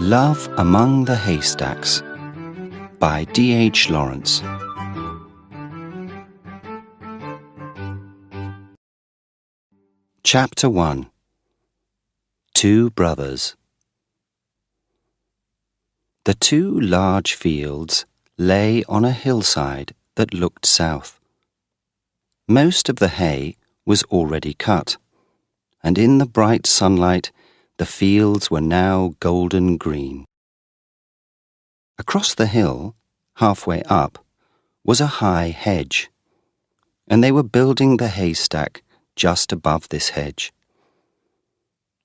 Love Among the Haystacks by D.H. Lawrence. Chapter 1. Two Brothers. The two large fields lay on a hillside that looked south. Most of the hay was already cut, and in the bright sunlight the fields were now golden green. Across the hill, halfway up, was a high hedge, and they were building the haystack just above this hedge.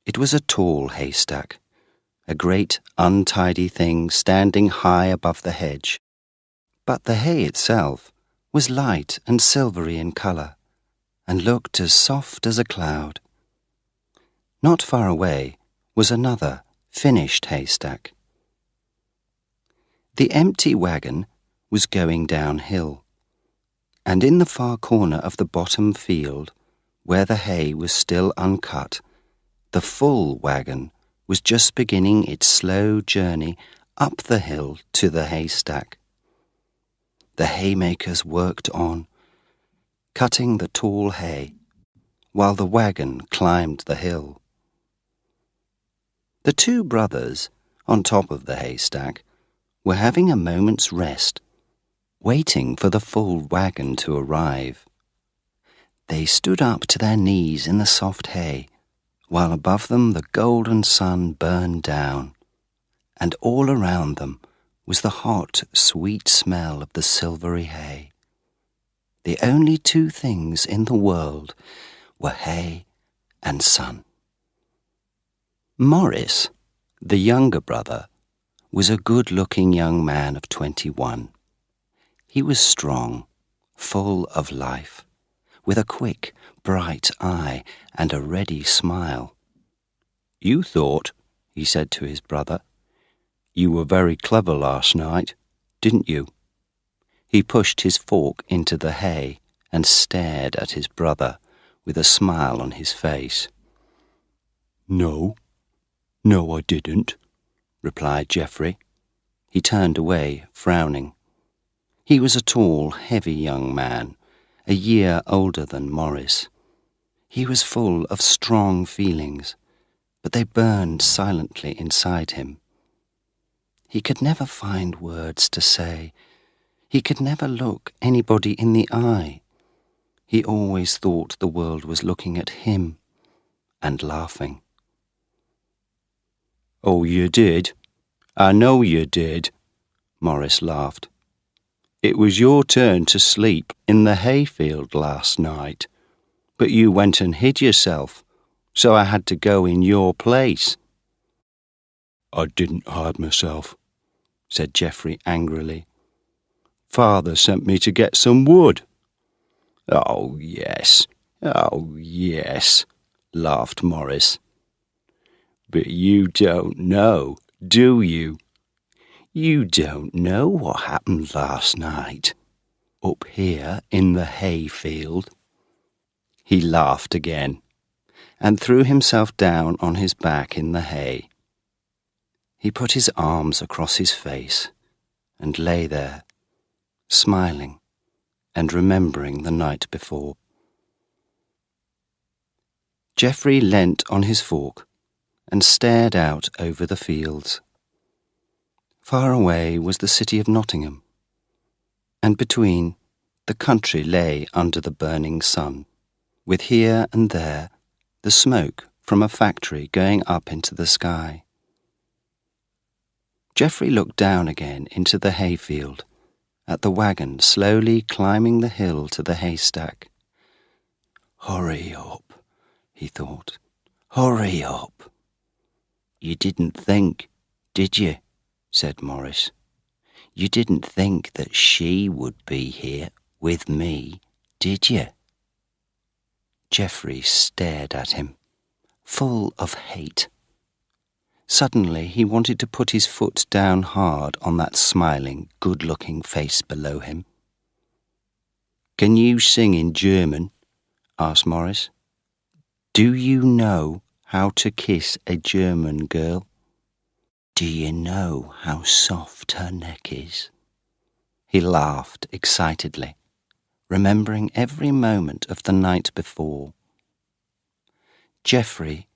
It was a tall haystack, a great untidy thing standing high above the hedge, but the hay itself was light and silvery in colour, and looked as soft as a cloud. Not far away was another finished haystack. The empty wagon was going downhill, and in the far corner of the bottom field, where the hay was still uncut, the full wagon was just beginning its slow journey up the hill to the haystack. The haymakers worked on, cutting the tall hay, while the wagon climbed the hill. The two brothers, on top of the haystack, were having a moment's rest, waiting for the full wagon to arrive. They stood up to their knees in the soft hay, while above them the golden sun burned down, and all around them was the hot, sweet smell of the silvery hay. The only two things in the world were hay and sun. Morris, the younger brother, was a good-looking young man of 21. He was strong, full of life, with a quick, bright eye and a ready smile. "You thought," he said to his brother, "you were very clever last night, didn't you?" He pushed his fork into the hay and stared at his brother with a smile on his face. No, I didn't," replied Geoffrey. He turned away, frowning. He was a tall, heavy young man, a year older than Morris. He was full of strong feelings, but they burned silently inside him. He could never find words to say. He could never look anybody in the eye. He always thought the world was looking at him and laughing. "Oh, you did. I know you did," Morris laughed. "It was your turn to sleep in the hayfield last night, but you went and hid yourself, so I had to go in your place." "I didn't hide myself," said Geoffrey angrily. "Father sent me to get some wood." Oh yes, laughed Morris. "But you don't know, do you? You don't know what happened last night, up here in the hayfield." He laughed again, and threw himself down on his back in the hay. He put his arms across his face, and lay there, smiling and remembering the night before. Geoffrey leant on his fork and stared out over the fields. Far away was the city of Nottingham, and between, the country lay under the burning sun, with here and there the smoke from a factory going up into the sky. Geoffrey looked down again into the hayfield, at the wagon slowly climbing the hill to the haystack. "Hurry up," he thought. "Hurry up." "You didn't think, did you?" said Morris. "You didn't think that she would be here with me, did you?" Geoffrey stared at him, full of hate. Suddenly he wanted to put his foot down hard on that smiling, good-looking face below him. "Can you sing in German?" asked Morris. "Do you know how to kiss a German girl?" Do you know how soft her neck is? He laughed excitedly, remembering every moment of the night before. Geoffrey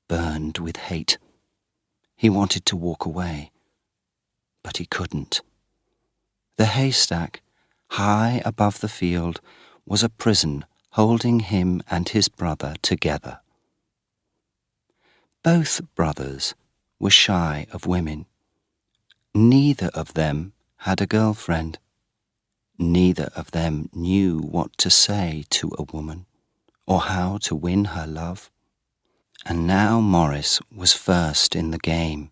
burned with hate. He wanted to walk away, but he couldn't. The haystack, high above the field, was a prison holding him and his brother together. Both brothers were shy of women. Neither of them had a girlfriend. Neither of them knew what to say to a woman or how to win her love. And now Maurice was first in the game,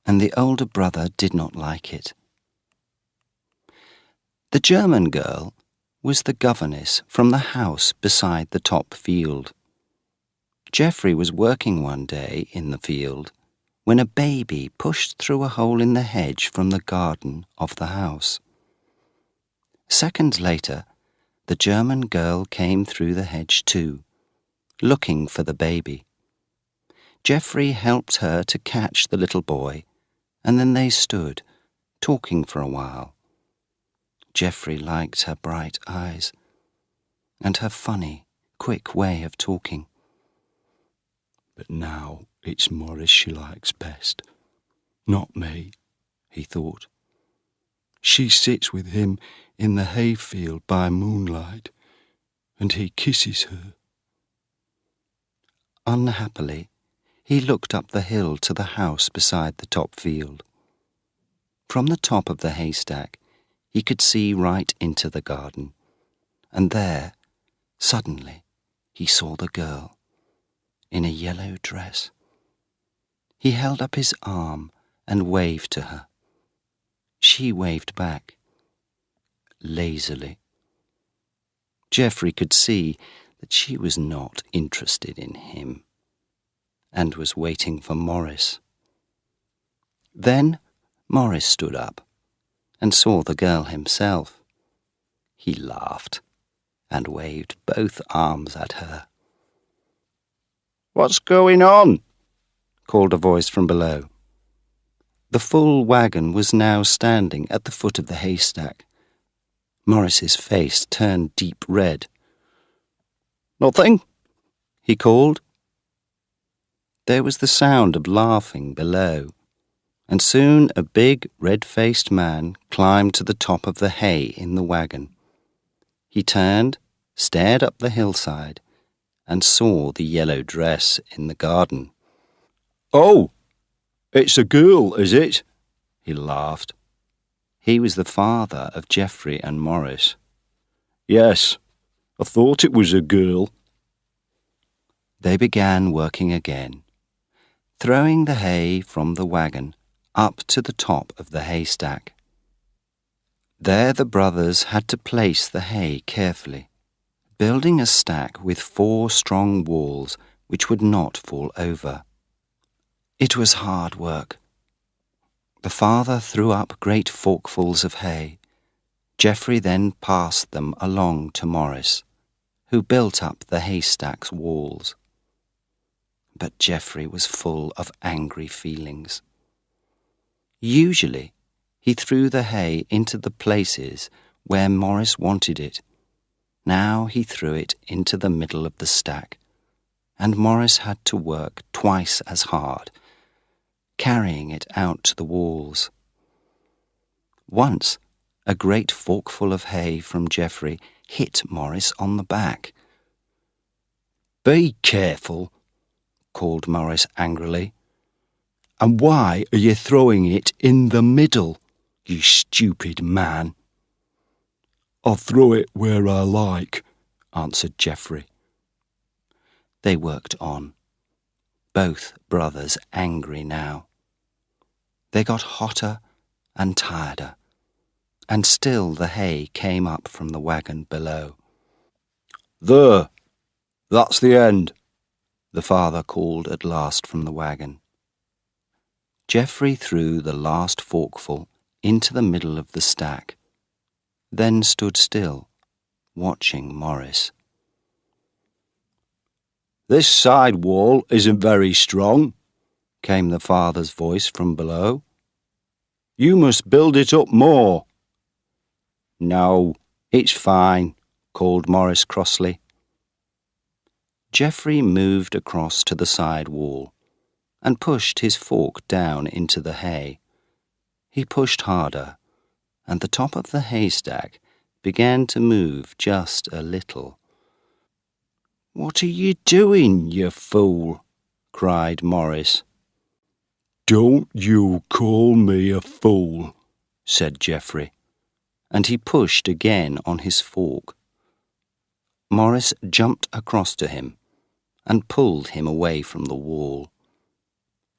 and the older brother did not like it. The German girl was the governess from the house beside the top field. Geoffrey was working one day in the field when a baby pushed through a hole in the hedge from the garden of the house. Seconds later, the German girl came through the hedge too, looking for the baby. Geoffrey helped her to catch the little boy, and then they stood, talking for a while. Geoffrey liked her bright eyes and her funny, quick way of talking. But now it's Maurice she likes best, not me, he thought. She sits with him in the hayfield by moonlight, and he kisses her. Unhappily, he looked up the hill to the house beside the top field. From the top of the haystack, he could see right into the garden, and there, suddenly, he saw the girl, in a yellow dress. He held up his arm and waved to her. She waved back, lazily. Geoffrey could see that she was not interested in him, and was waiting for Maurice. Then Maurice stood up and saw the girl himself. He laughed and waved both arms at her. "What's going on?" called a voice from below. The full wagon was now standing at the foot of the haystack. Maurice's face turned deep red. "Nothing," he called. There was the sound of laughing below, and soon a big, red-faced man climbed to the top of the hay in the wagon. He turned, stared up the hillside, and saw the yellow dress in the garden. "Oh, it's a girl, is it?" he laughed. He was the father of Geoffrey and Maurice. "Yes, I thought it was a girl." They began working again, throwing the hay from the wagon up to the top of the haystack. There the brothers had to place the hay carefully, building a stack with 4 strong walls which would not fall over. It was hard work. The father threw up great forkfuls of hay. Geoffrey then passed them along to Maurice, who built up the haystack's walls. But Geoffrey was full of angry feelings. Usually, he threw the hay into the places where Maurice wanted it. Now he threw it into the middle of the stack, and Maurice had to work twice as hard, carrying it out to the walls. Once, a great forkful of hay from Geoffrey hit Maurice on the back. "Be careful," called Maurice angrily. "And why are you throwing it in the middle, you stupid man?" "I'll throw it where I like," answered Geoffrey. They worked on, both brothers angry now. They got hotter and tireder, and still the hay came up from the wagon below. "There, that's the end," the father called at last from the wagon. Geoffrey threw the last forkful into the middle of the stack, then stood still, watching Maurice. "This side wall isn't very strong," came the father's voice from below. "You must build it up more." "No, it's fine," called Maurice crossly. Geoffrey moved across to the side wall and pushed his fork down into the hay. He pushed harder, and the top of the haystack began to move just a little. "What are you doing, you fool?" cried Maurice. "Don't you call me a fool," said Geoffrey, and he pushed again on his fork. Maurice jumped across to him and pulled him away from the wall.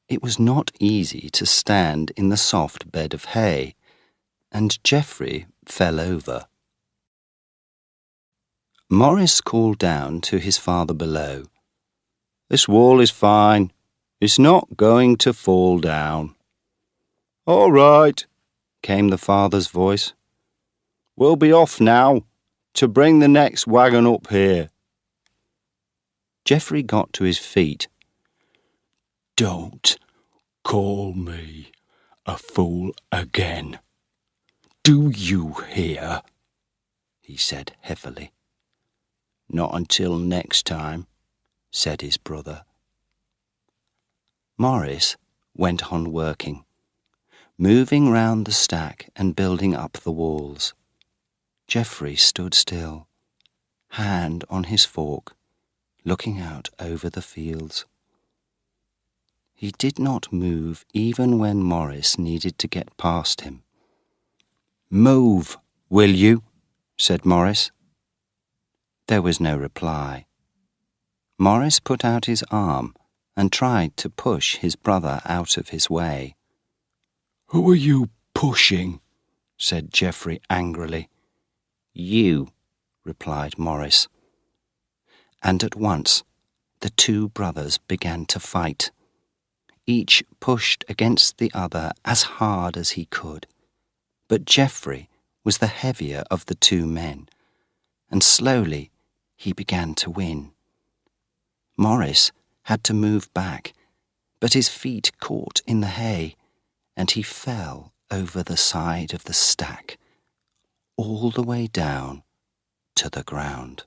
It was not easy to stand in the soft bed of hay, and Geoffrey fell over. Maurice called down to his father below. "This wall is fine. It's not going to fall down." "All right," came the father's voice. "We'll be off now to bring the next wagon up here." Geoffrey got to his feet. "Don't call me a fool again. Do you hear?" he said heavily. "Not until next time," said his brother. Maurice went on working, moving round the stack and building up the walls. Geoffrey stood still, hand on his fork, looking out over the fields. He did not move even when Maurice needed to get past him. "Move, will you?" said Maurice. There was no reply. Maurice put out his arm and tried to push his brother out of his way. "Who are you pushing?" said Geoffrey angrily. "You," replied Maurice. And at once the two brothers began to fight. Each pushed against the other as hard as he could. But Geoffrey was the heavier of the two men, and slowly he began to win. Maurice had to move back, but his feet caught in the hay, and he fell over the side of the stack, all the way down to the ground.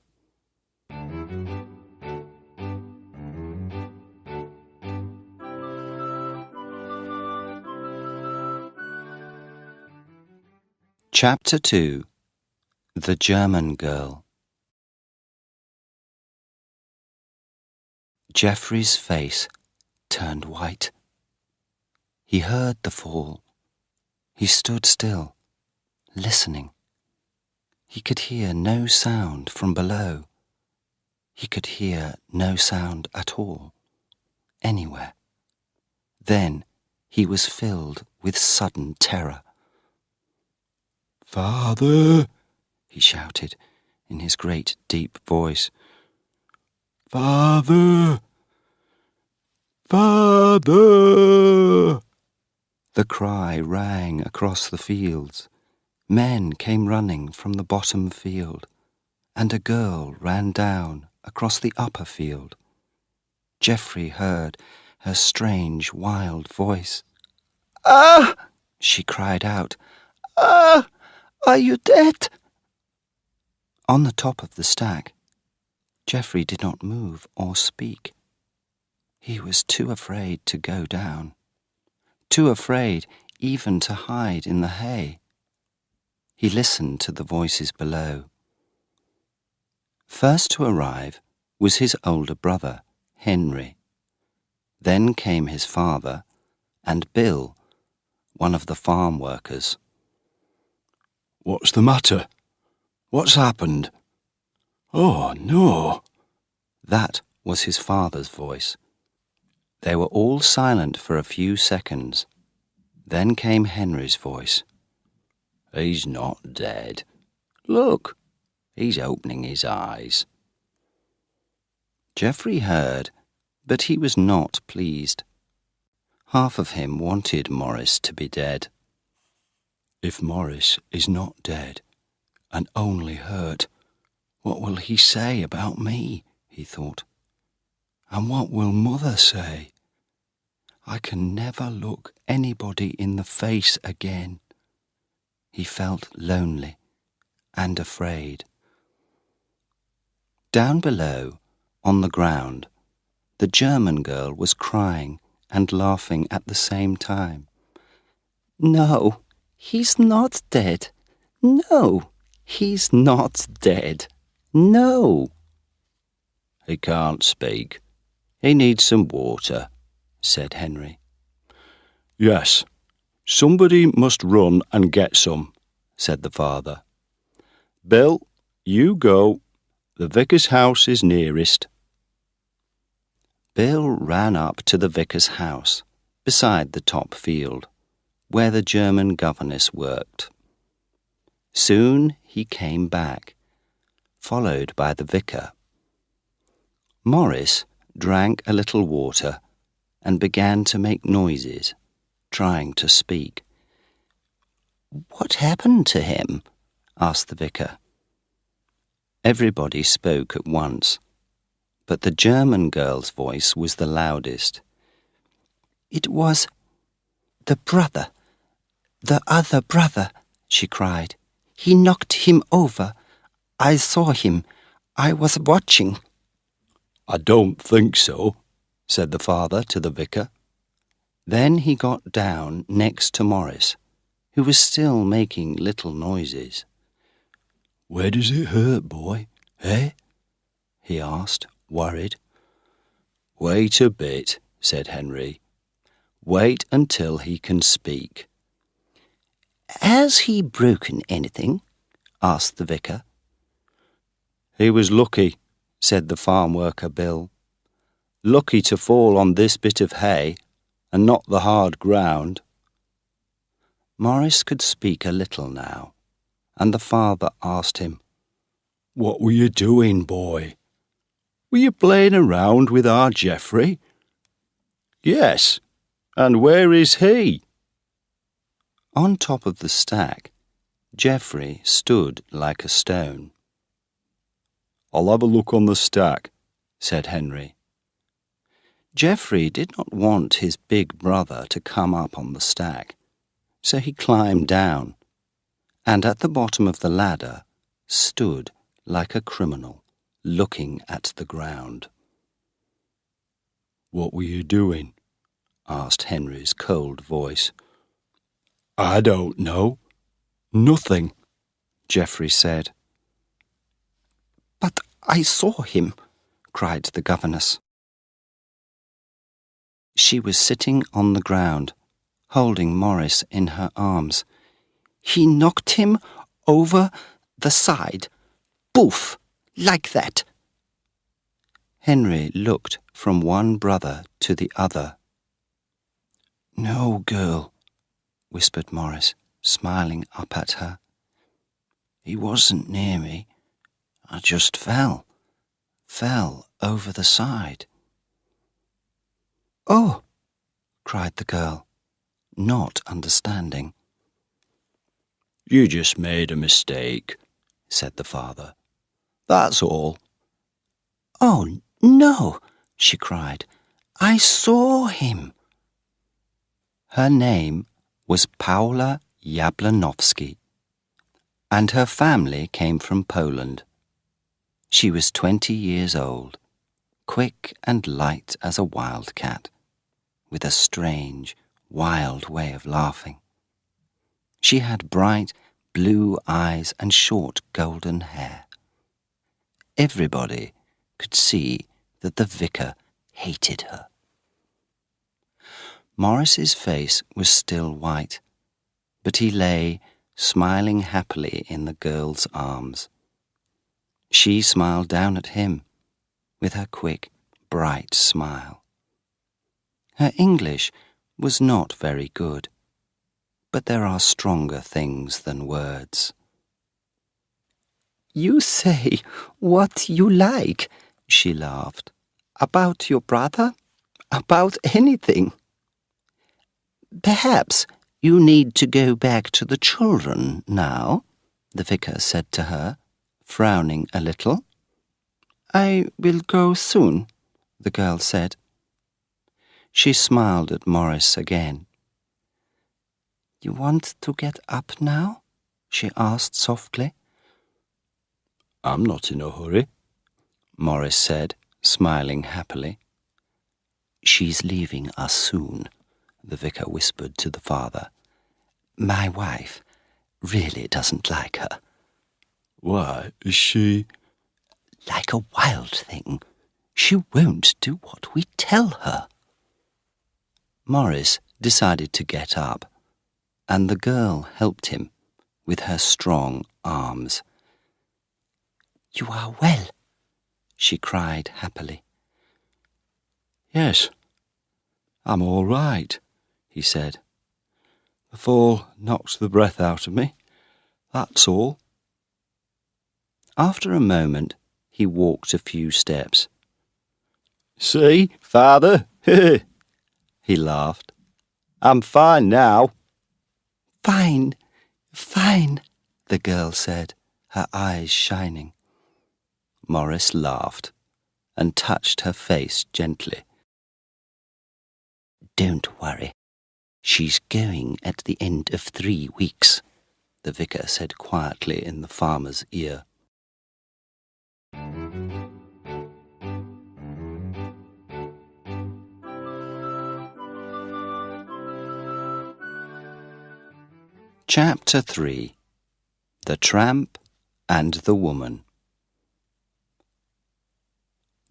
Chapter 2. The German Girl. Geoffrey's face turned white. He heard the fall. He stood still, listening. He could hear no sound from below. He could hear no sound at all, anywhere. Then he was filled with sudden terror. "Father!" he shouted in his great deep voice. "Father! Father!" The cry rang across the fields. Men came running from the bottom field, and a girl ran down across the upper field. Geoffrey heard her strange, wild voice. "Ah!" she cried out. "Ah! Are you dead?" On the top of the stack, Geoffrey did not move or speak. He was too afraid to go down, too afraid even to hide in the hay. He listened to the voices below. First to arrive was his older brother, Henry. Then came his father and Bill, one of the farm workers. "What's the matter? What's happened?" "Oh, no." That was his father's voice. They were all silent for a few seconds. Then came Henry's voice. "He's not dead. Look, he's opening his eyes." Geoffrey heard, but he was not pleased. Half of him wanted Maurice to be dead. "If Maurice is not dead, and only hurt, what will he say about me?" he thought. "And what will Mother say? I can never look anybody in the face again. He felt lonely and afraid. Down below, on the ground, the German girl was crying and laughing at the same time. No, he's not dead. No, he's not dead. No. He can't speak. He needs some water, said Henry. Yes, somebody must run and get some, said the father. Bill, you go. The vicar's house is nearest. Bill ran up to the vicar's house, beside the top field, where the German governess worked. Soon he came back, followed by the vicar. Morris drank a little water and began to make noises, trying to speak. What happened to him? Asked the vicar. Everybody spoke at once, but the German girl's voice was the loudest. It was the brother, the other brother, she cried. He knocked him over. I saw him. I was watching. I don't think so, said the father to the vicar. Then he got down next to Morris, who was still making little noises. Where does it hurt, boy, eh? He asked, worried. Wait a bit, said Henry. Wait until he can speak. Has he broken anything? Asked the vicar. He was lucky, said the farm worker Bill. Lucky to fall on this bit of hay and not the hard ground. Morris could speak a little now, and the father asked him, What were you doing, boy? Were you playing around with our Geoffrey? Yes, and where is he? On top of the stack, Geoffrey stood like a stone. I'll have a look on the stack, said Henry. Geoffrey did not want his big brother to come up on the stack, so he climbed down, and at the bottom of the ladder stood like a criminal, looking at the ground. What were you doing? Asked Henry's cold voice. I don't know. Nothing, Geoffrey said. But I saw him, cried the governess. She was sitting on the ground, holding Morris in her arms. He knocked him over the side. Boof! Like that. Henry looked from one brother to the other. No, girl, whispered Morris, smiling up at her. He wasn't near me. I just fell over the side. Oh, cried the girl, not understanding. You just made a mistake, said the father. That's all. Oh, no, she cried. I saw him. Her name was Paula Jablanowski, and her family came from Poland. She was 20 years old, quick and light as a wildcat, with a strange, wild way of laughing. She had bright blue eyes and short golden hair. Everybody could see that the vicar hated her. Morris's face was still white, but he lay smiling happily in the girl's arms. She smiled down at him with her quick, bright smile. Her English was not very good, but there are stronger things than words. You say what you like, she laughed. About your brother? About anything. Perhaps you need to go back to the children now, the vicar said to her, frowning a little. I will go soon, the girl said. She smiled at Morris again. "You want to get up now?" she asked softly. "I'm not in a hurry," Morris said, smiling happily. "She's leaving us soon," the vicar whispered to the father. "My wife really doesn't like her." "Why, is she—" "Like a wild thing. She won't do what we tell her." Morris decided to get up, and the girl helped him with her strong arms. "You are well," she cried happily. "Yes, I'm all right," he said. "The fall knocked the breath out of me, that's all." After a moment, he walked a few steps. "See, father," he laughed. "I'm fine now." "Fine, fine," the girl said, her eyes shining. Morris laughed and touched her face gently. "Don't worry. She's going at the end of 3 weeks," the vicar said quietly in the farmer's ear. Chapter 3. The Tramp and the Woman.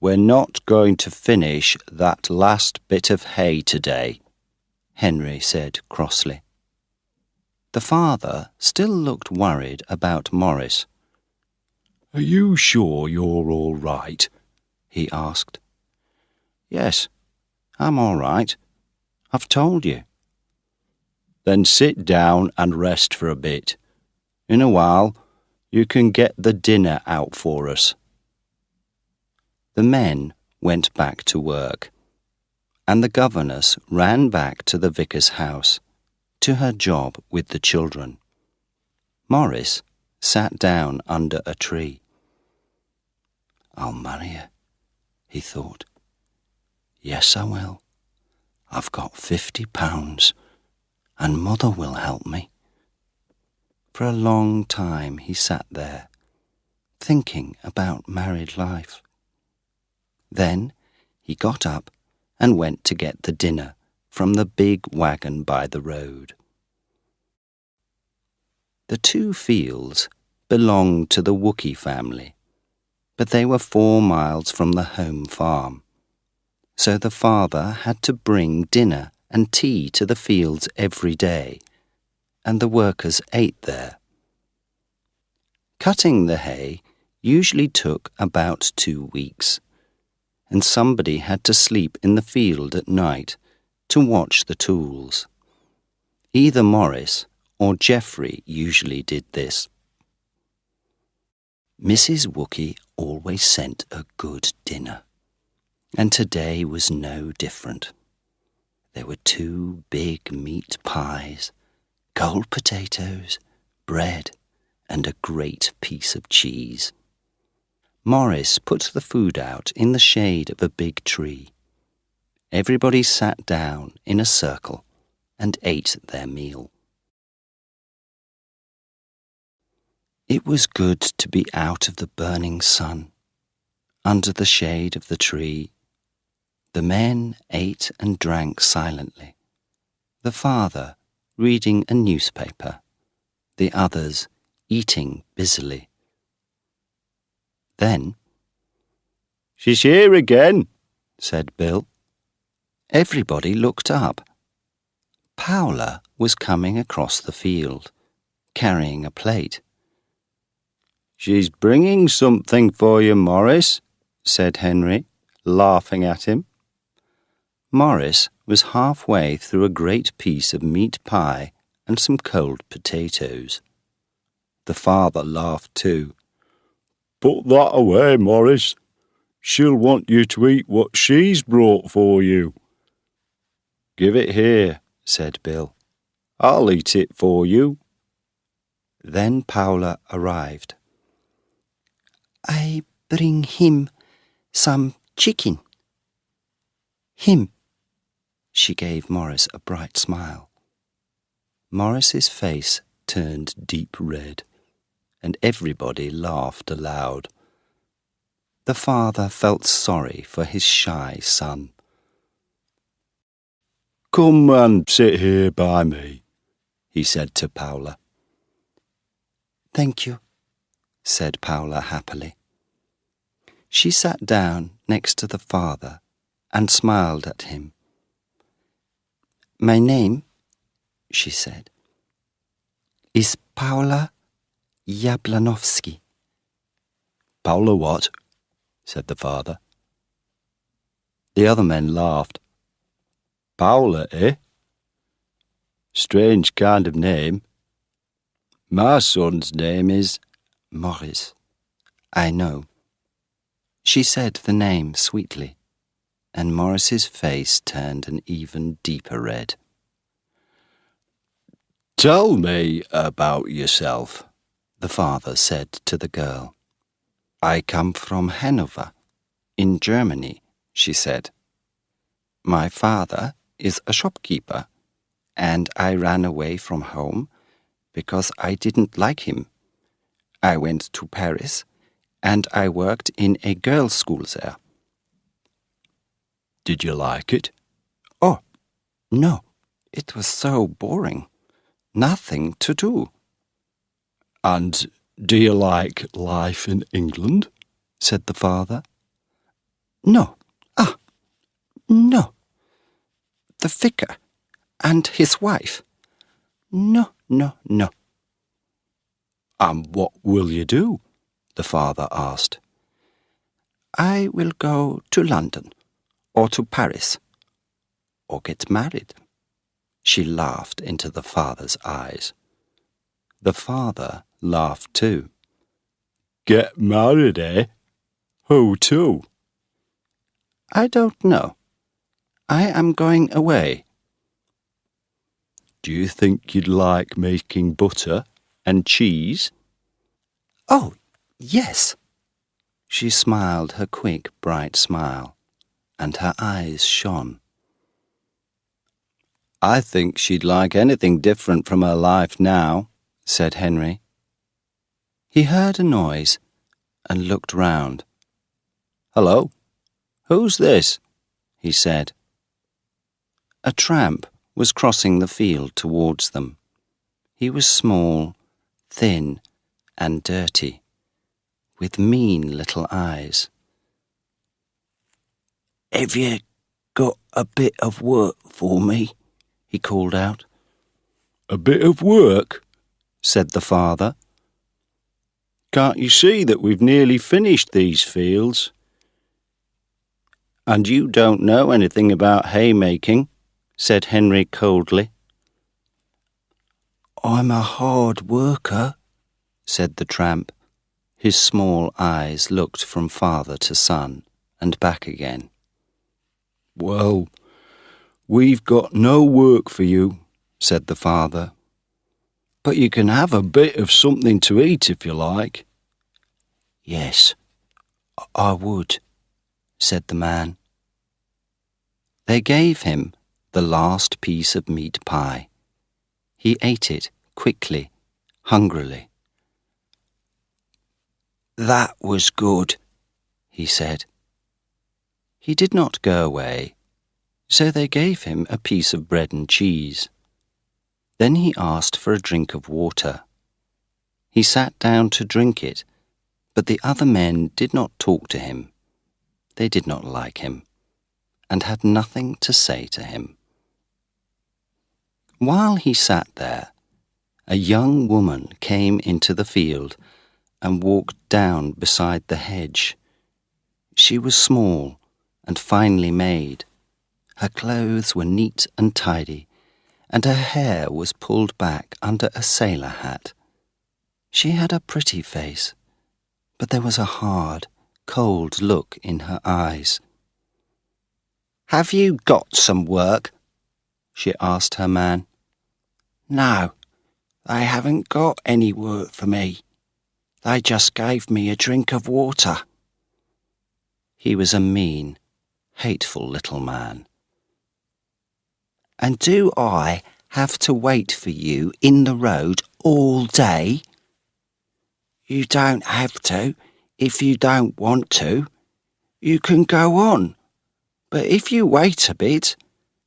"We're not going to finish that last bit of hay today," Henry said crossly. The father still looked worried about Morris. "Are you sure you're all right?" he asked. "Yes, I'm all right. I've told you." "Then sit down and rest for a bit. In a while, you can get the dinner out for us." The men went back to work, and the governess ran back to the vicar's house, to her job with the children. Morris sat down under a tree. "I'll marry her," he thought. "Yes, I will. I've got £50, and Mother will help me." For a long time he sat there, thinking about married life. Then he got up and went to get the dinner from the big wagon by the road. The 2 fields belonged to the Wookie family, but they were 4 miles from the home farm, so the father had to bring dinner and tea to the fields every day, and the workers ate there. Cutting the hay usually took about 2 weeks, and somebody had to sleep in the field at night to watch the tools. Either Morris or Geoffrey usually did this. Mrs. Wookie always sent a good dinner, and today was no different. There were 2 big meat pies, cold potatoes, bread, and a great piece of cheese. Morris put the food out in the shade of a big tree. Everybody sat down in a circle and ate their meal. It was good to be out of the burning sun, under the shade of the tree. The men ate and drank silently, the father reading a newspaper, the others eating busily. Then, "She's here again," said Bill. Everybody looked up. Paula was coming across the field, carrying a plate. "She's bringing something for you, Morris," said Henry, laughing at him. Morris was halfway through a great piece of meat pie and some cold potatoes. The father laughed too. "Put that away, Morris. She'll want you to eat what she's brought for you." "Give it here," said Bill. "I'll eat it for you." Then Paula arrived. "I bring him some chicken." "Him," She gave Morris a bright smile. Morris's face turned deep red, and everybody laughed aloud. The father felt sorry for his shy son. "Come and sit here by me," he said to Paula. "Thank you," said Paula happily. She sat down next to the father and smiled at him. "My name," she said, "is Paula Jablanowski." "Paula what?" said the father. The other men laughed. "Paula, eh? Strange kind of name. My son's name is Morris." "I know." She said the name sweetly, and Morris's face turned an even deeper red. "Tell me about yourself," the father said to the girl. "I come from Hanover, in Germany," she said. "My father is a shopkeeper, and I ran away from home because I didn't like him. I went to Paris, and I worked in a girls' school there." "Did you like it?" "Oh, no, it was so boring. Nothing to do." "And do you like life in England?" said the father. "No, no. The vicar and his wife. No, no, no." "And what will you do?" the father asked. "I will go to London, or to Paris, or get married." She laughed into the father's eyes. The father laughed too. "Get married, eh? Who to?" "I don't know. I am going away." "Do you think you'd like making butter and cheese?" "Oh, yes." She smiled her quick, bright smile, and her eyes shone. "I think she'd like anything different from her life now," said Henry. He heard a noise and looked round. "Hello, who's this?" he said. A tramp was crossing the field towards them. He was small, thin, and dirty, with mean little eyes. "Have you got a bit of work for me?" he called out. "A bit of work?" said the father. "Can't you see that we've nearly finished these fields? And you don't know anything about haymaking," said Henry coldly. "I'm a hard worker," said the tramp. His small eyes looked from father to son and back again. "Well, we've got no work for you," said the father. "But you can have a bit of something to eat if you like." "Yes, I would," said the man. They gave him the last piece of meat pie. He ate it quickly, hungrily. "That was good," he said. He did not go away, so they gave him a piece of bread and cheese. Then he asked for a drink of water. He sat down to drink it, but the other men did not talk to him. They did not like him, and had nothing to say to him. While he sat there, a young woman came into the field and walked down beside the hedge. She was small and finely made. Her clothes were neat and tidy, and her hair was pulled back under a sailor hat. She had a pretty face, but there was a hard, cold look in her eyes. "Have you got some work?" she asked her man. "No, they haven't got any work for me. They just gave me a drink of water." He was a mean, hateful little man. And do I have to wait for you in the road all day? You don't have to if you don't want to. You can go on. But if you wait a bit,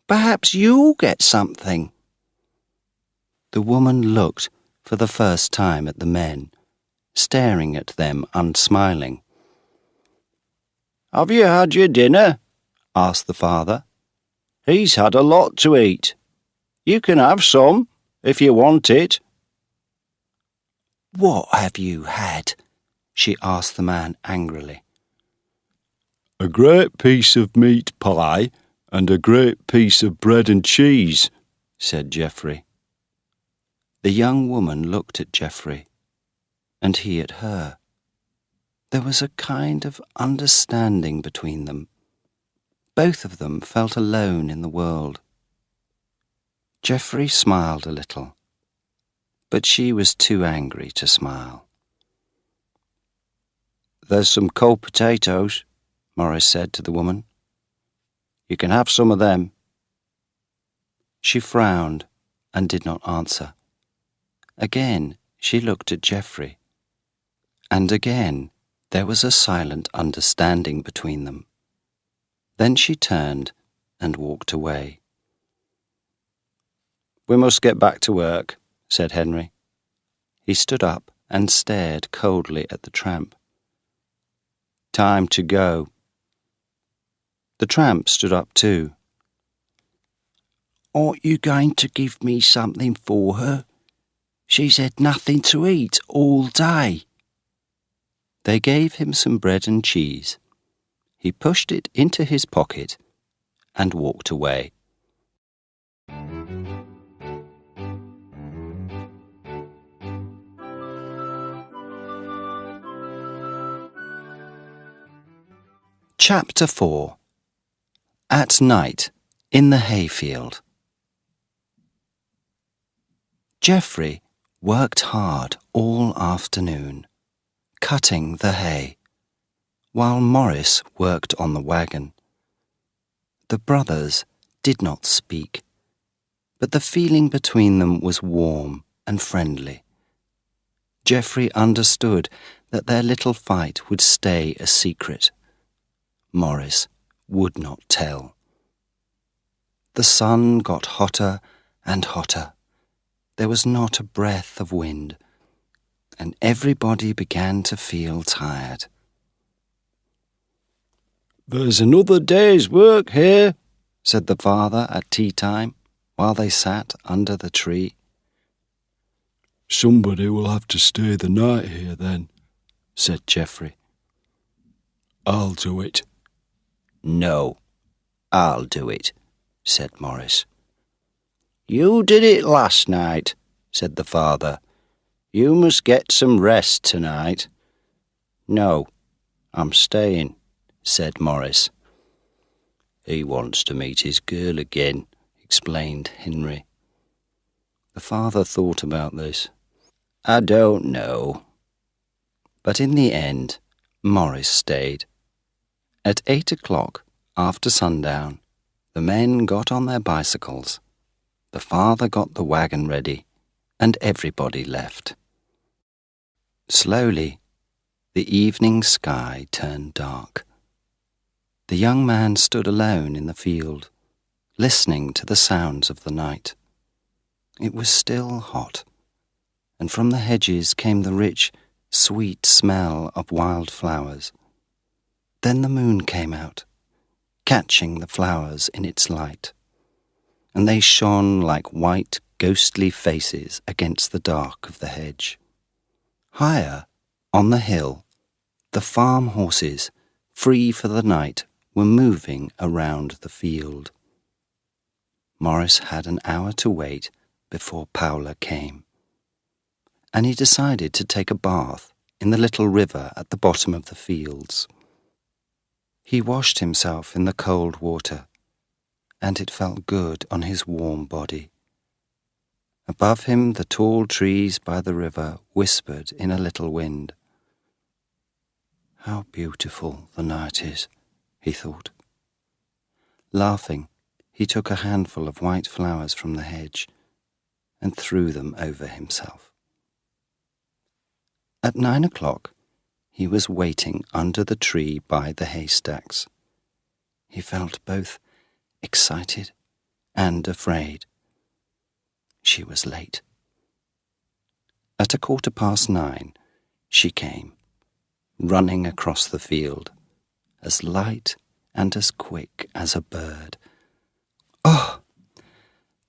perhaps you'll get something. The woman looked for the first time at the men, staring at them unsmiling. "Have you had your dinner?" asked the father. "He's had a lot to eat. You can have some, if you want it." "What have you had?" she asked the man angrily. "A great piece of meat pie and a great piece of bread and cheese," said Geoffrey. The young woman looked at Geoffrey, and he at her. There was a kind of understanding between them. Both of them felt alone in the world. Geoffrey smiled a little, but she was too angry to smile. "There's some cold potatoes," Morris said to the woman. "You can have some of them." She frowned and did not answer. Again she looked at Geoffrey, and again there was a silent understanding between them. Then she turned and walked away. "We must get back to work," said Henry. He stood up and stared coldly at the tramp. "Time to go." The tramp stood up too. "Aren't you going to give me something for her? She's had nothing to eat all day." They gave him some bread and cheese. He pushed it into his pocket and walked away. Chapter 4. At Night in the Hayfield. Geoffrey worked hard all afternoon, cutting the hay, while Morris worked on the wagon. The brothers did not speak, but the feeling between them was warm and friendly. Geoffrey understood that their little fight would stay a secret. Morris would not tell. The sun got hotter and hotter. There was not a breath of wind, and everybody began to feel tired. "There's another day's work here," said the father at tea time, while they sat under the tree. "Somebody will have to stay the night here then," said Geoffrey. "I'll do it." "No, I'll do it," said Morris. "You did it last night," said the father. "You must get some rest tonight." "No, I'm staying," said Morris. "He wants to meet his girl again," explained Henry. The father thought about this. "I don't know." But in the end, Morris stayed. At 8 o'clock, after sundown, the men got on their bicycles. The father got the wagon ready, and everybody left. Slowly, the evening sky turned dark. The young man stood alone in the field, listening to the sounds of the night. It was still hot, and from the hedges came the rich, sweet smell of wild flowers. Then the moon came out, catching the flowers in its light, and they shone like white, ghostly faces against the dark of the hedge. Higher, on the hill, the farm horses, free for the night, were moving around the field. Morris had an hour to wait before Paula came, and he decided to take a bath in the little river at the bottom of the fields. He washed himself in the cold water, and it felt good on his warm body. Above him the tall trees by the river whispered in a little wind. "How beautiful the night is," he thought. Laughing, he took a handful of white flowers from the hedge and threw them over himself. At 9 o'clock, he was waiting under the tree by the haystacks. He felt both excited and afraid. She was late. At 9:15, she came, running across the field, as light and as quick as a bird. "Oh,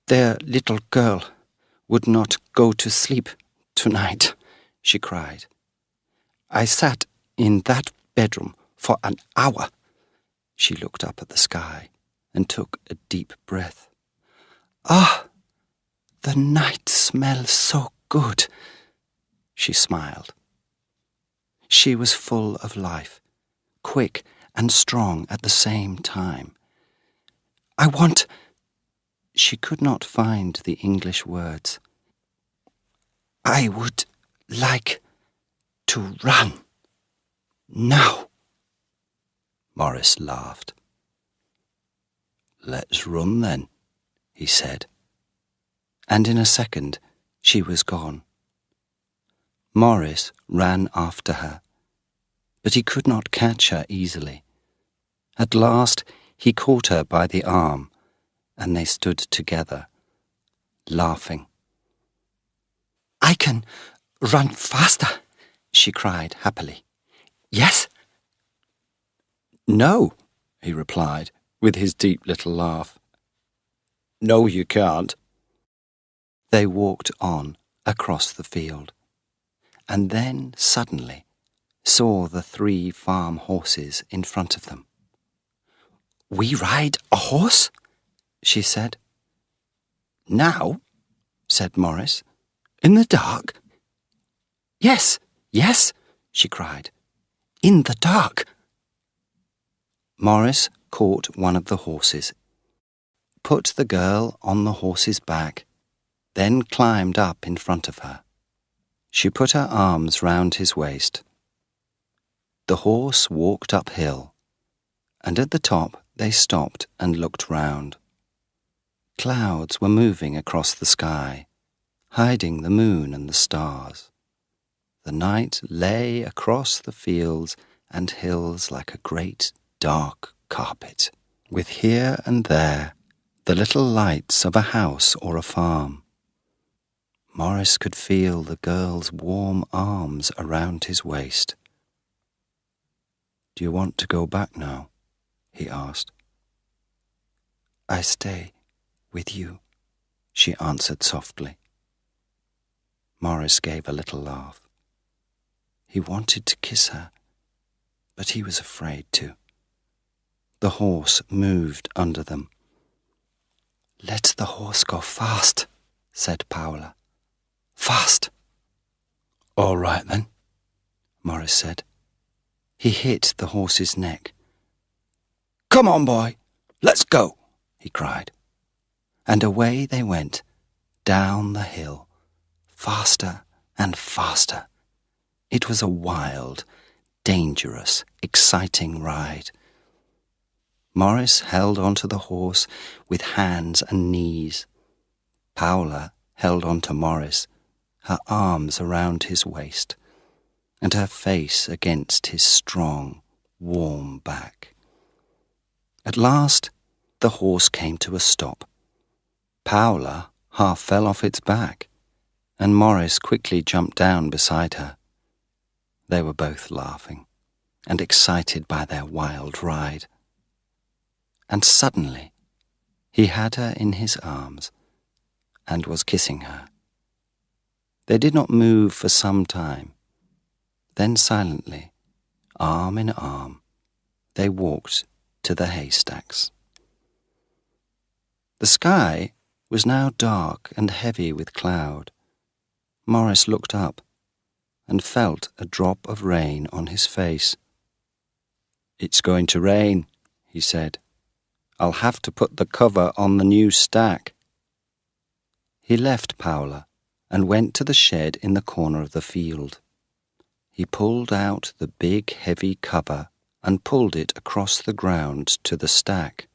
their little girl would not go to sleep tonight," she cried. "I sat in that bedroom for an hour." She looked up at the sky and took a deep breath. "Ah, the night smells so good." She smiled. She was full of life, quick and strong at the same time. "I want—" She could not find the English words. "I would like to run now." Morris laughed. "Let's run then," he said. And in a second she was gone. Morris ran after her, but he could not catch her easily. At last he caught her by the arm, and they stood together, laughing. "I can run faster," she cried happily. "Yes?" "No," he replied, with his deep little laugh. "No, you can't." They walked on across the field, and then suddenly saw the 3 farm horses in front of them. "We ride a horse?" she said. "Now?" said Morris. "In the dark?" "Yes, yes," she cried. "In the dark." Morris caught one of the horses, put the girl on the horse's back, then climbed up in front of her. She put her arms round his waist. The horse walked uphill, and at the top they stopped and looked round. Clouds were moving across the sky, hiding the moon and the stars. The night lay across the fields and hills like a great dark carpet, with here and there the little lights of a house or a farm. Morris could feel the girl's warm arms around his waist. "Do you want to go back now?" he asked. "I stay with you," she answered softly. Morris gave a little laugh. He wanted to kiss her, but he was afraid to. The horse moved under them. "Let the horse go fast," said Paula. "Fast." "All right then," Morris said. He hit the horse's neck. "Come on, boy, let's go," he cried. And away they went, down the hill, faster and faster. It was a wild, dangerous, exciting ride. Morris held onto the horse with hands and knees. Paula held onto Morris, her arms around his waist, and her face against his strong, warm back. At last, the horse came to a stop. Paula half fell off its back, and Morris quickly jumped down beside her. They were both laughing and excited by their wild ride. And suddenly, he had her in his arms and was kissing her. They did not move for some time. Then silently, arm in arm, they walked to the haystacks. The sky was now dark and heavy with cloud. Morris looked up and felt a drop of rain on his face. "It's going to rain," he said. "I'll have to put the cover on the new stack." He left Paula and went to the shed in the corner of the field. He pulled out the big, heavy cover and pulled it across the ground to the stack.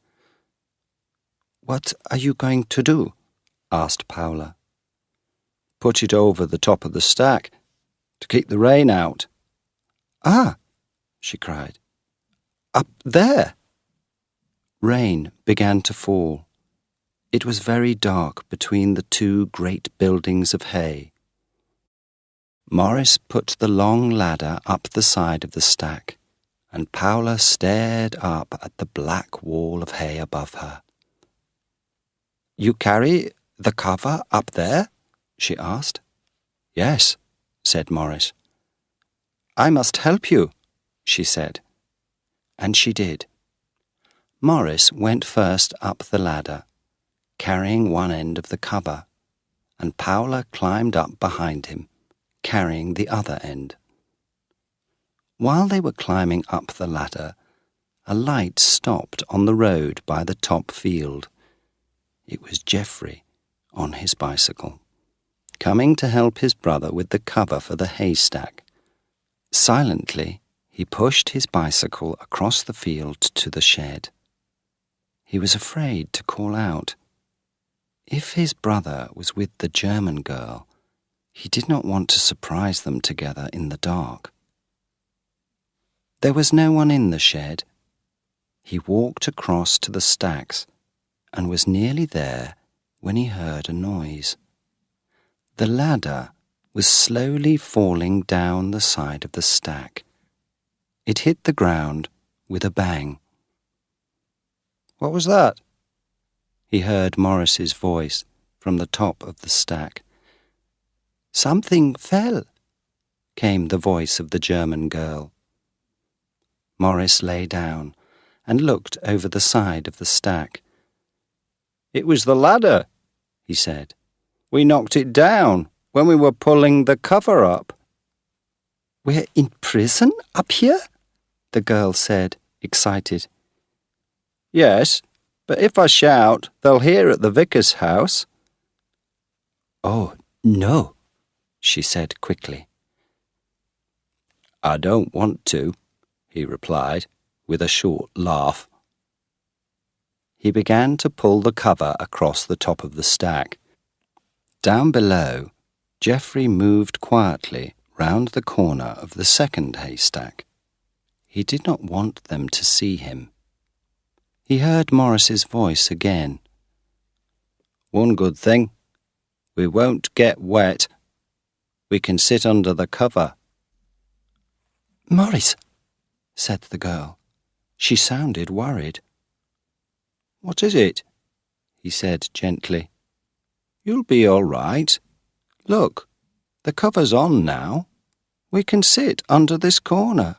What are you going to do? Asked Paula. Put it over the top of the stack to keep the rain out. Ah, she cried. Up there! Rain began to fall. It was very dark between the two great buildings of hay. Morris put the long ladder up the side of the stack, and Paula stared up at the black wall of hay above her. You carry the cover up there? She asked. Yes, said Morris. I must help you, she said. And she did. Morris went first up the ladder, carrying one end of the cover, and Paula climbed up behind him, carrying the other end. While they were climbing up the ladder, a light stopped on the road by the top field. It was Geoffrey on his bicycle, coming to help his brother with the cover for the haystack. Silently, he pushed his bicycle across the field to the shed. He was afraid to call out. If his brother was with the German girl, he did not want to surprise them together in the dark. There was no one in the shed. He walked across to the stacks and was nearly there when he heard a noise. The ladder was slowly falling down the side of the stack. It hit the ground with a bang. What was that? He heard Morris's voice from the top of the stack. Something fell, came the voice of the German girl. Morris lay down and looked over the side of the stack. It was the ladder, he said. We knocked it down when we were pulling the cover up. We're in prison up here? The girl said, excited. Yes, but if I shout, they'll hear at the vicar's house. Oh, no, she said quickly. I don't want to, he replied, with a short laugh. He began to pull the cover across the top of the stack. Down below, Geoffrey moved quietly round the corner of the second haystack. He did not want them to see him. He heard Morris's voice again. One good thing, we won't get wet. We can sit under the cover. Morris, said the girl. She sounded worried. What is it? He said gently. You'll be all right. Look, the cover's on now. We can sit under this corner.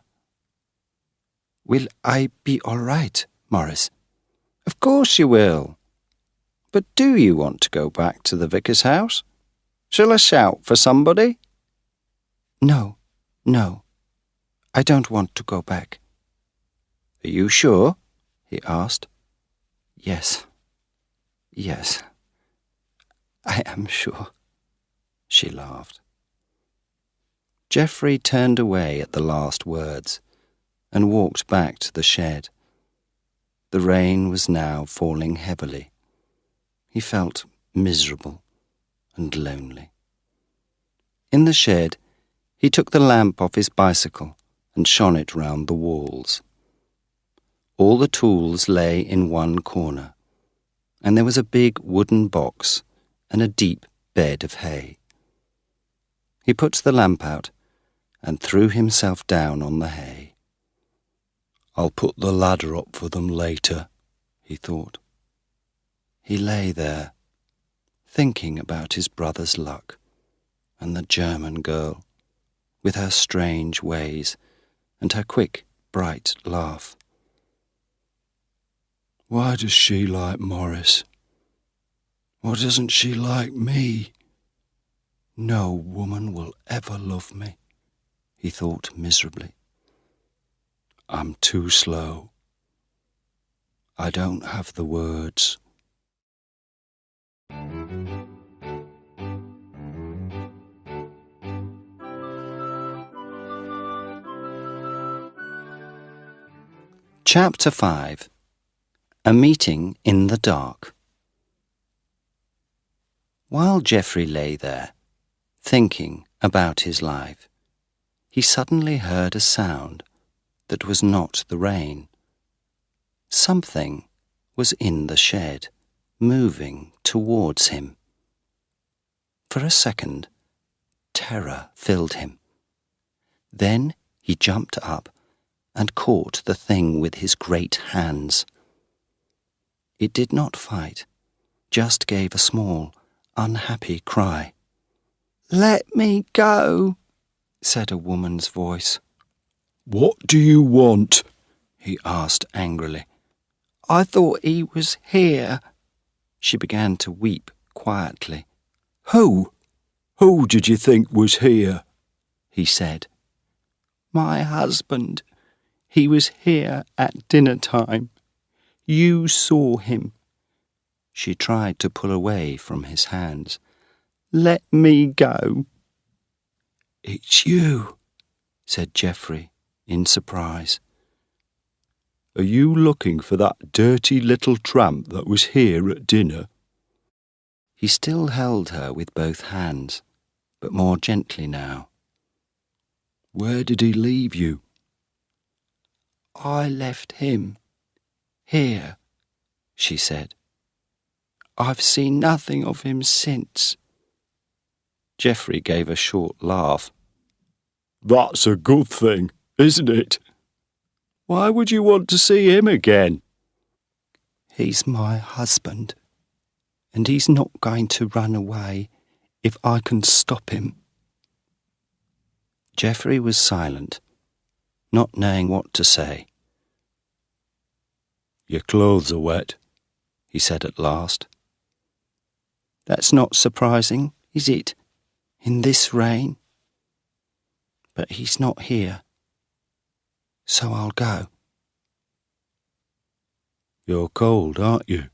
Will I be all right, Morris? Of course you will. But do you want to go back to the vicar's house? Shall I shout for somebody? No. I don't want to go back. Are you sure? He asked. Yes, I am sure, she laughed. Geoffrey turned away at the last words and walked back to the shed. The rain was now falling heavily. He felt miserable and lonely. In the shed, he took the lamp off his bicycle and shone it round the walls. All the tools lay in one corner, and there was a big wooden box and a deep bed of hay. He put the lamp out and threw himself down on the hay. I'll put the ladder up for them later, he thought. He lay there, thinking about his brother's luck and the German girl, with her strange ways and her quick, bright laugh. Why does she like Morris? Why doesn't she like me? No woman will ever love me, he thought miserably. I'm too slow. I don't have the words. Chapter 5. A Meeting in the Dark. While Geoffrey lay there, thinking about his life, he suddenly heard a sound that was not the rain. Something was in the shed, moving towards him. For a second, terror filled him. Then he jumped up and caught the thing with his great hands. It did not fight, just gave a small, unhappy cry. "Let me go," said a woman's voice. "What do you want?" he asked angrily. "I thought he was here." She began to weep quietly. Who did you think was here?" he said. "My husband. He was here at dinner time. You saw him." She tried to pull away from his hands. "Let me go." "It's you," said Geoffrey in surprise. "Are you looking for that dirty little tramp that was here at dinner?" He still held her with both hands, but more gently now. "Where did he leave you?" "I left him here," she said. "I've seen nothing of him since." Geoffrey gave a short laugh. "That's a good thing, isn't it? Why would you want to see him again?" "He's my husband, and he's not going to run away if I can stop him." Geoffrey was silent, not knowing what to say. "Your clothes are wet," he said at last. "That's not surprising, is it, in this rain? But he's not here, so I'll go." "You're cold, aren't you?"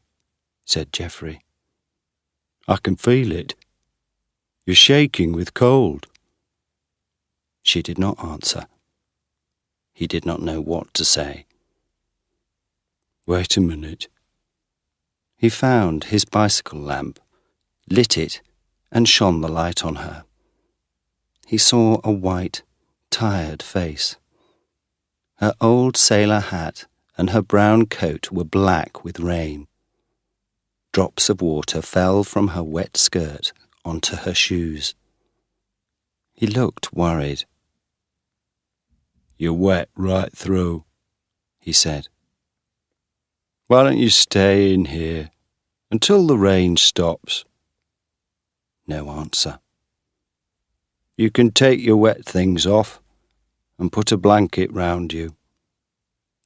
said Geoffrey. "I can feel it. You're shaking with cold." She did not answer. He did not know what to say. "Wait a minute." He found his bicycle lamp, lit it, and shone the light on her. He saw a white, tired face. Her old sailor hat and her brown coat were black with rain. Drops of water fell from her wet skirt onto her shoes. He looked worried. "You're wet right through," he said. "Why don't you stay in here until the rain stops?" No answer. "You can take your wet things off and put a blanket round you.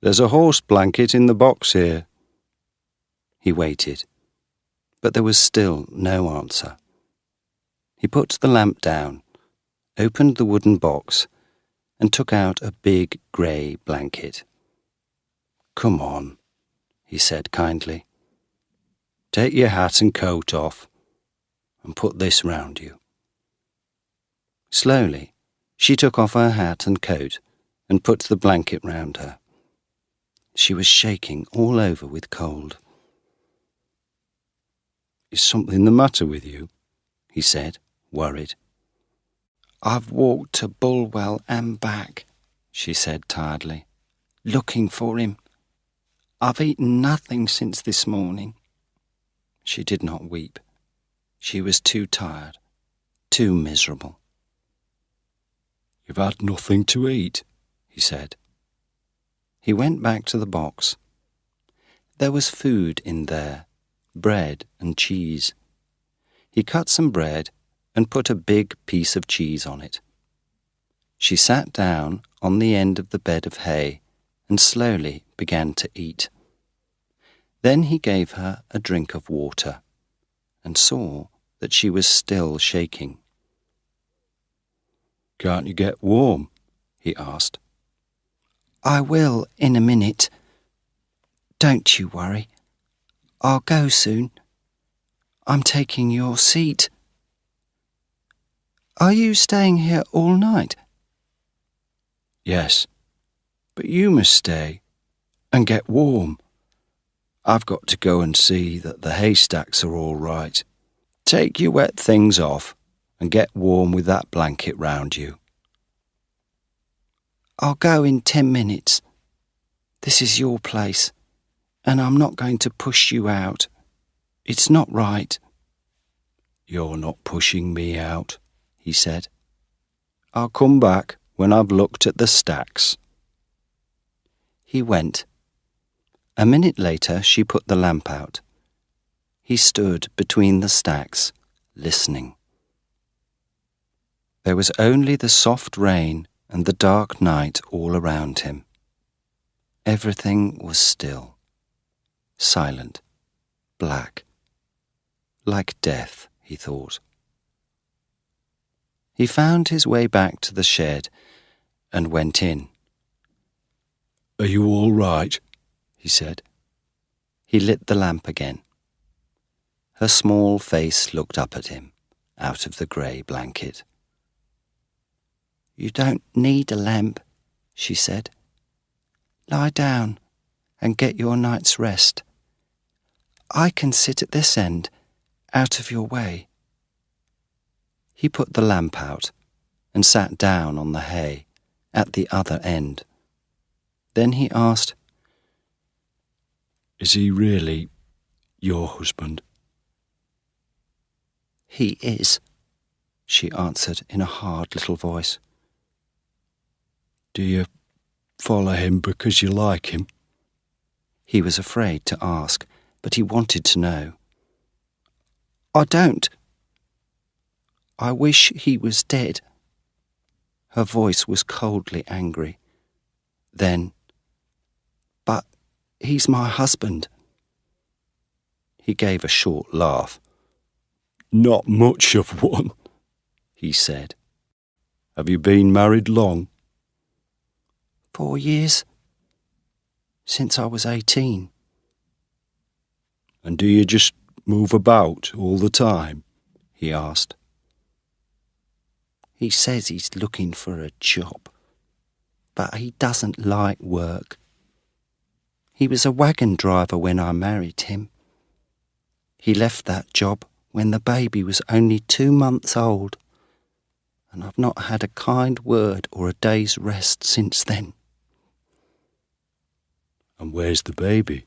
There's a horse blanket in the box here." He waited, but there was still no answer. He put the lamp down, opened the wooden box, and took out a big grey blanket. "Come on," he said kindly. "Take your hat and coat off, and put this round you." Slowly, she took off her hat and coat and put the blanket round her. She was shaking all over with cold. "Is something the matter with you?" he said, worried. "I've walked to Bulwell and back," she said tiredly, "looking for him. I've eaten nothing since this morning." She did not weep. She was too tired, too miserable. "You've had nothing to eat," he said. He went back to the box. There was food in there, bread and cheese. He cut some bread and put a big piece of cheese on it. She sat down on the end of the bed of hay and slowly began to eat. Then he gave her a drink of water and saw that she was still shaking. "Can't you get warm?" he asked. "I will in a minute. Don't you worry. I'll go soon. I'm taking your seat." "Are you staying here all night?" "Yes, but you must stay and get warm. I've got to go and see that the haystacks are all right." Take your wet things off and get warm with that blanket round you. I'll go in 10 minutes. This is your place, and I'm not going to push you out. It's not right. You're not pushing me out, he said. I'll come back when I've looked at the stacks. He went. A minute later, she put the lamp out. He stood between the stacks, listening. There was only the soft rain and the dark night all around him. Everything was still, silent, black, like death, he thought. He found his way back to the shed and went in. Are you all right? He said. He lit the lamp again. Her small face looked up at him, out of the grey blanket. You don't need a lamp, she said. Lie down and get your night's rest. I can sit at this end, out of your way. He put the lamp out and sat down on the hay at the other end. Then he asked, Is he really your husband? He is, she answered in a hard little voice. Do you follow him because you like him? He was afraid to ask, but he wanted to know. I don't. I wish he was dead. Her voice was coldly angry. Then, but he's my husband. He gave a short laugh. Not much of one, he said. Have you been married long? 4 years. Since I was 18. And do you just move about all the time? He asked. He says he's looking for a job, but he doesn't like work. He was a wagon driver when I married him. He left that job when the baby was only 2 months old, and I've not had a kind word or a day's rest since then. And where's the baby?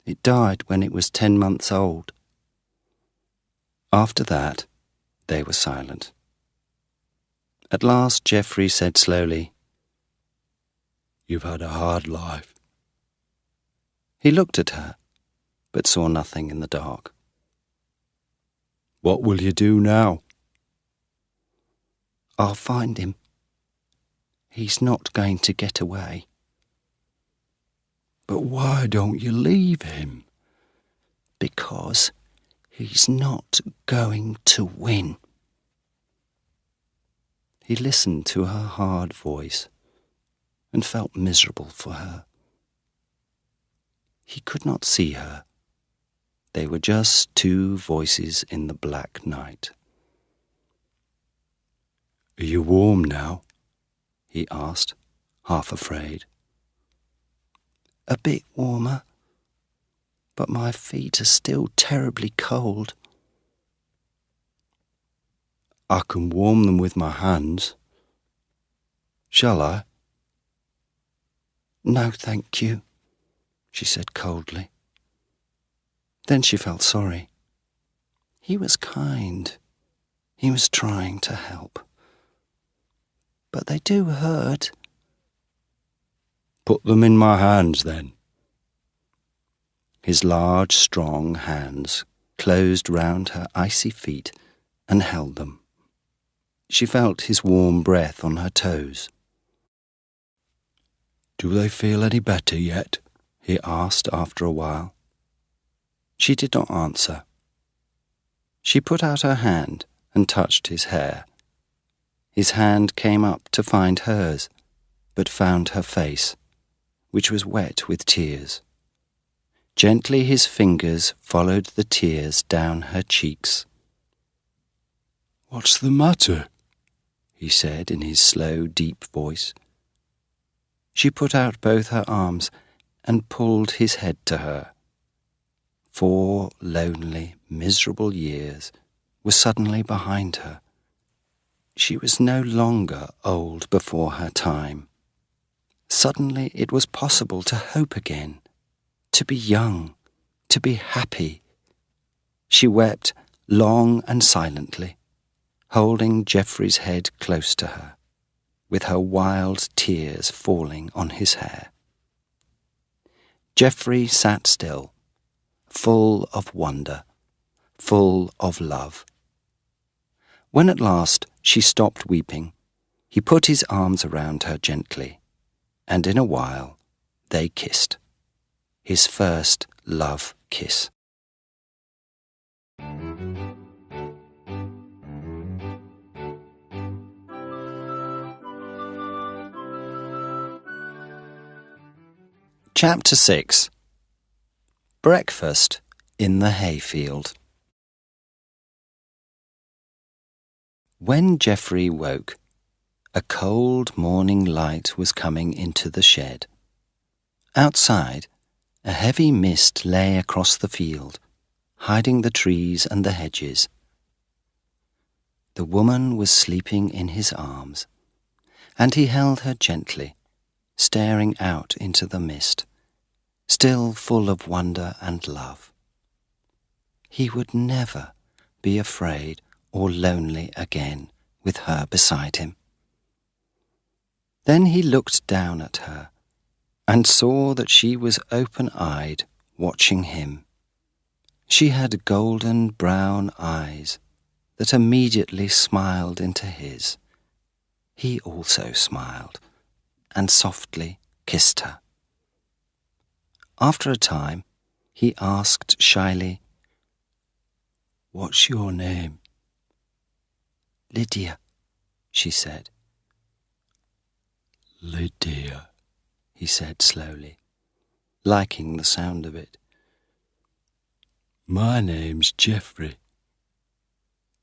It died when it was 10 months old. After that, they were silent. At last, Geoffrey said slowly, You've had a hard life. He looked at her, but saw nothing in the dark. What will you do now? I'll find him. He's not going to get away. But why don't you leave him? Because he's not going to win. He listened to her hard voice and felt miserable for her. He could not see her. They were just two voices in the black night. Are you warm now? He asked, half afraid. A bit warmer, but my feet are still terribly cold. I can warm them with my hands. Shall I? No, thank you, she said coldly. Then she felt sorry. He was kind. He was trying to help. But they do hurt. Put them in my hands, then. His large, strong hands closed round her icy feet and held them. She felt his warm breath on her toes. Do they feel any better yet? He asked after a while. She did not answer. She put out her hand and touched his hair. His hand came up to find hers, but found her face, which was wet with tears. Gently his fingers followed the tears down her cheeks. What's the matter? He said in his slow, deep voice. She put out both her arms and pulled his head to her. 4 lonely, miserable years were suddenly behind her. She was no longer old before her time. Suddenly it was possible to hope again, to be young, to be happy. She wept long and silently, holding Geoffrey's head close to her, with her wild tears falling on his hair. Geoffrey sat still, full of wonder, full of love. When at last she stopped weeping, he put his arms around her gently, and in a while they kissed. His first love kiss. Chapter 6. Breakfast in the hayfield. When Geoffrey woke, a cold morning light was coming into the shed. Outside, a heavy mist lay across the field, hiding the trees and the hedges. The woman was sleeping in his arms, and he held her gently, staring out into the mist, still full of wonder and love. He would never be afraid or lonely again with her beside him. Then he looked down at her and saw that she was open-eyed, watching him. She had golden brown eyes that immediately smiled into his. He also smiled and softly kissed her. After a time, he asked shyly, "What's your name?" "Lydia," she said. "Lydia," he said slowly, liking the sound of it. "My name's Geoffrey.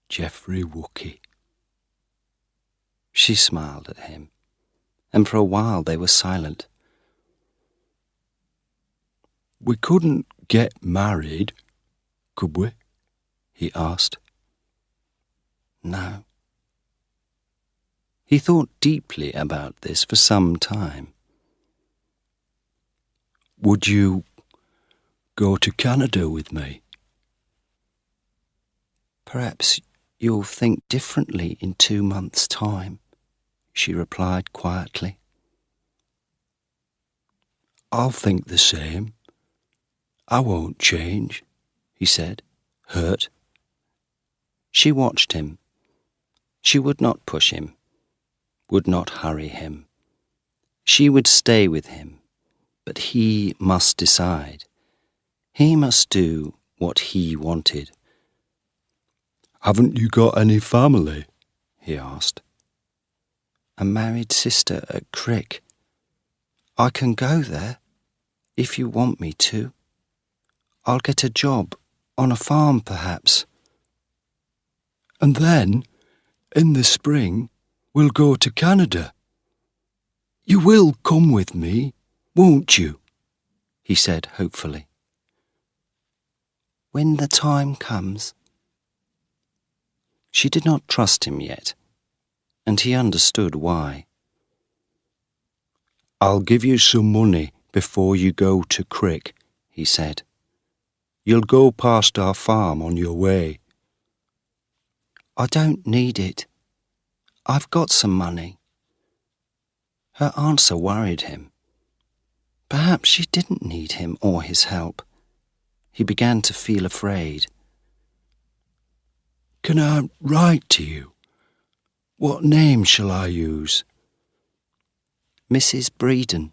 Geoffrey Wookie." She smiled at him, and for a while they were silent. "We couldn't get married, could we?" he asked. "No." He thought deeply about this for some time. "Would you go to Canada with me?" "Perhaps you'll think differently in 2 months' time," she replied quietly. "I'll think the same. I won't change," he said, hurt. She watched him. She would not push him, would not hurry him. She would stay with him, but he must decide. He must do what he wanted. "Haven't you got any family?" he asked. "A married sister at Crick. I can go there, if you want me to. I'll get a job on a farm, perhaps. And then, in the spring, we'll go to Canada. You will come with me, won't you?" he said hopefully. "When the time comes." She did not trust him yet, and he understood why. "I'll give you some money before you go to Crick," he said. "You'll go past our farm on your way." "I don't need it. I've got some money." Her answer worried him. Perhaps she didn't need him or his help. He began to feel afraid. "Can I write to you? What name shall I use?" "Mrs. Breeden."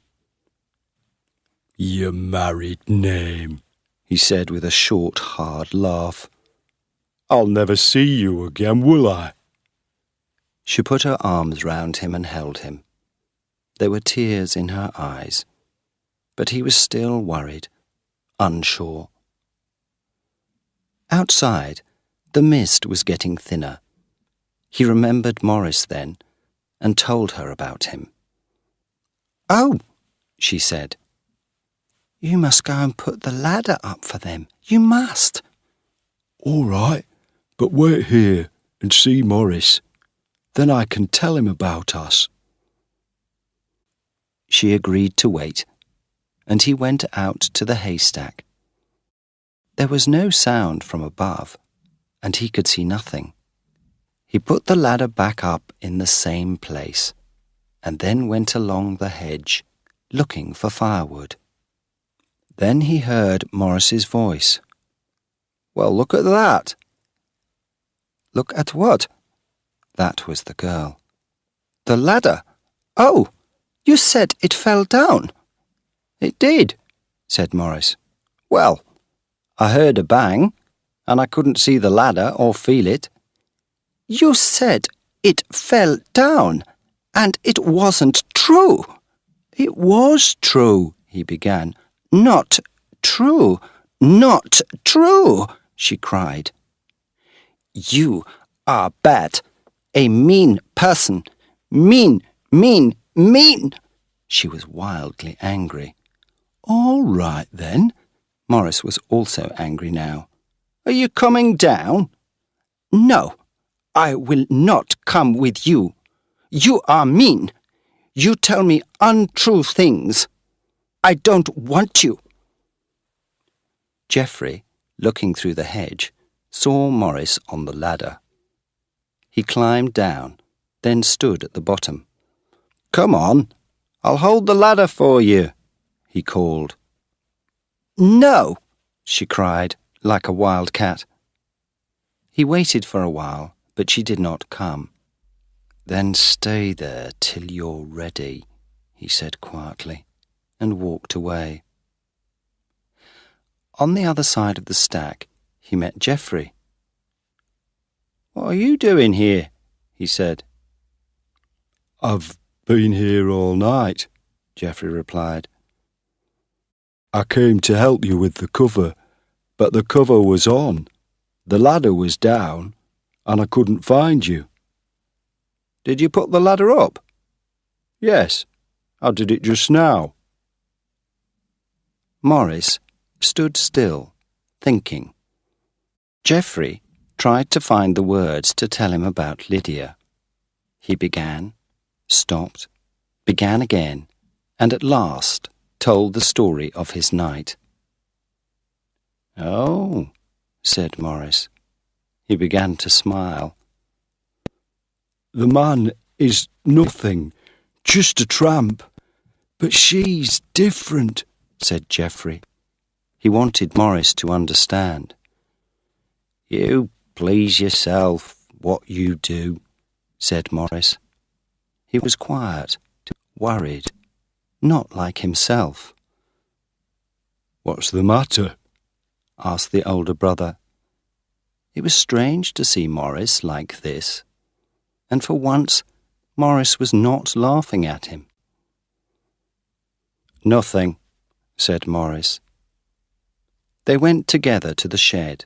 "Your married name," he said with a short, hard laugh. "I'll never see you again, will I?" She put her arms round him and held him. There were tears in her eyes, but he was still worried, unsure. Outside, the mist was getting thinner. He remembered Morris then, and told her about him. "Oh," she said, "you must go and put the ladder up for them. You must. All right, but wait here and see Morris. Then I can tell him about us. She agreed to wait, and he went out to the haystack. There was no sound from above, and he could see nothing. He put the ladder back up in the same place, and then went along the hedge, looking for firewood. Then he heard Morris's voice. Well, look at that. Look at what? That was the girl. The ladder. Oh, you said it fell down. It did, said Morris. Well, I heard a bang, and I couldn't see the ladder or feel it. You said it fell down, and it wasn't true. It was true, he began. Not true, not true, she cried. You are bad, a mean person. Mean, mean, mean. She was wildly angry. All right, then. Morris was also angry now. Are you coming down? No, I will not come with you. You are mean. You tell me untrue things. I don't want you. Geoffrey, looking through the hedge, saw Morris on the ladder. He climbed down, then stood at the bottom. Come on, I'll hold the ladder for you, he called. No, she cried, like a wild cat. He waited for a while, but she did not come. Then stay there till you're ready, he said quietly, and walked away. On the other side of the stack, he met Geoffrey. What are you doing here? He said. I've been here all night, Geoffrey replied. I came to help you with the cover, but the cover was on, the ladder was down, and I couldn't find you. Did you put the ladder up? Yes, I did it just now. Morris stood still, thinking. Geoffrey tried to find the words to tell him about Lydia. He began, stopped, began again, and at last told the story of his night. Oh, said Morris. He began to smile. The man is nothing, just a tramp. But she's different, said Geoffrey. He wanted Morris to understand. You please yourself, what you do, said Morris. He was quiet, worried, not like himself. What's the matter? Asked the older brother. It was strange to see Morris like this, and for once Morris was not laughing at him. Nothing, said Morris. They went together to the shed.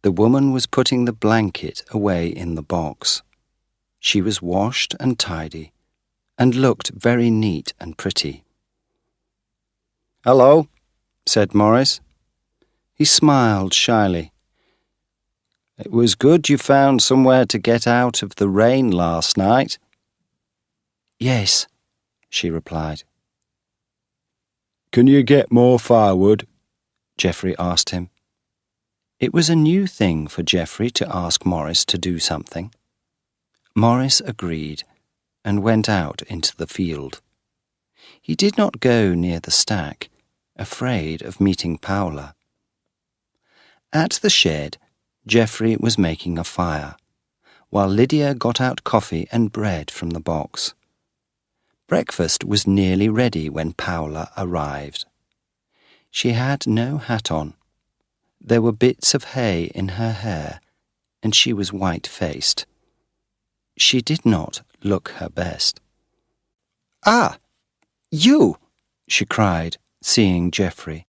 The woman was putting the blanket away in the box. She was washed and tidy, and looked very neat and pretty. Hello, said Morris. He smiled shyly. It was good you found somewhere to get out of the rain last night. Yes, she replied. Can you get more firewood? Geoffrey asked him. It was a new thing for Geoffrey to ask Morris to do something. Morris agreed and went out into the field. He did not go near the stack, afraid of meeting Paula. At the shed, Geoffrey was making a fire, while Lydia got out coffee and bread from the box. Breakfast was nearly ready when Paula arrived. She had no hat on. There were bits of hay in her hair, and she was white-faced. She did not look her best. "Ah, you!" she cried, seeing Geoffrey.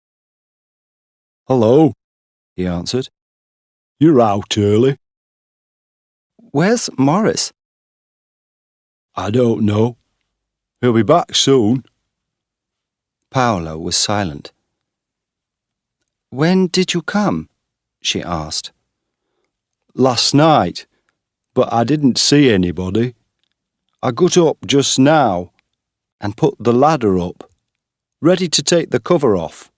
Hello, he answered. You're out early. "Where's Morris?" I don't know. He'll be back soon. Paula was silent. When did you come? She asked. Last night, but I didn't see anybody. I got up just now and put the ladder up, ready to take the cover off.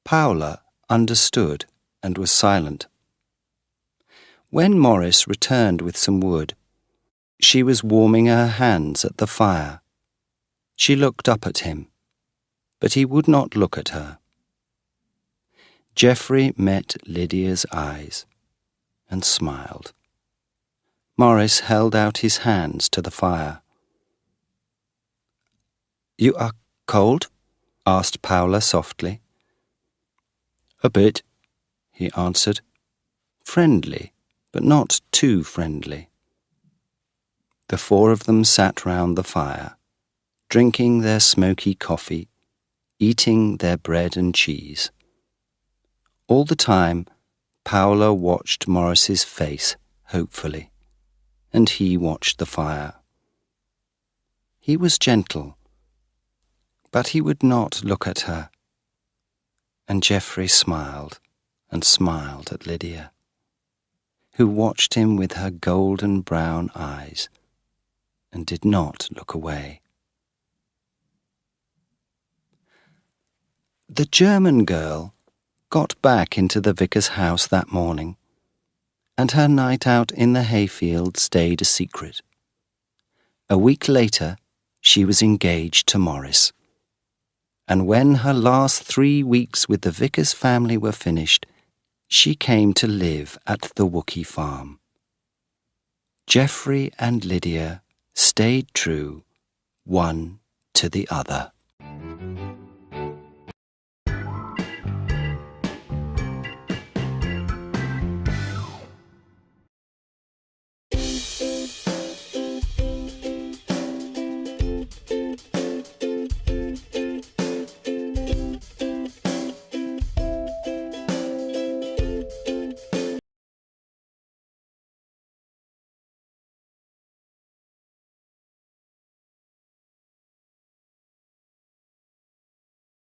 Paula understood and was silent. When Morris returned with some wood, she was warming her hands at the fire. She looked up at him, but he would not look at her. Geoffrey met Lydia's eyes and smiled. Morris held out his hands to the fire. "You are cold?" asked Paula softly. A bit, he answered, friendly, but not too friendly. The four of them sat round the fire, drinking their smoky coffee, eating their bread and cheese. All the time, Paula watched Morris's face hopefully, and he watched the fire. He was gentle, but he would not look at her, and Geoffrey smiled and smiled at Lydia, who watched him with her golden brown eyes and did not look away. The German girl got back into the vicar's house that morning, and her night out in the hayfield stayed a secret. A week later, she was engaged to Morris, and when her last 3 weeks with the vicar's family were finished, she came to live at the Wookey farm. Geoffrey and Lydia stayed true, one to the other.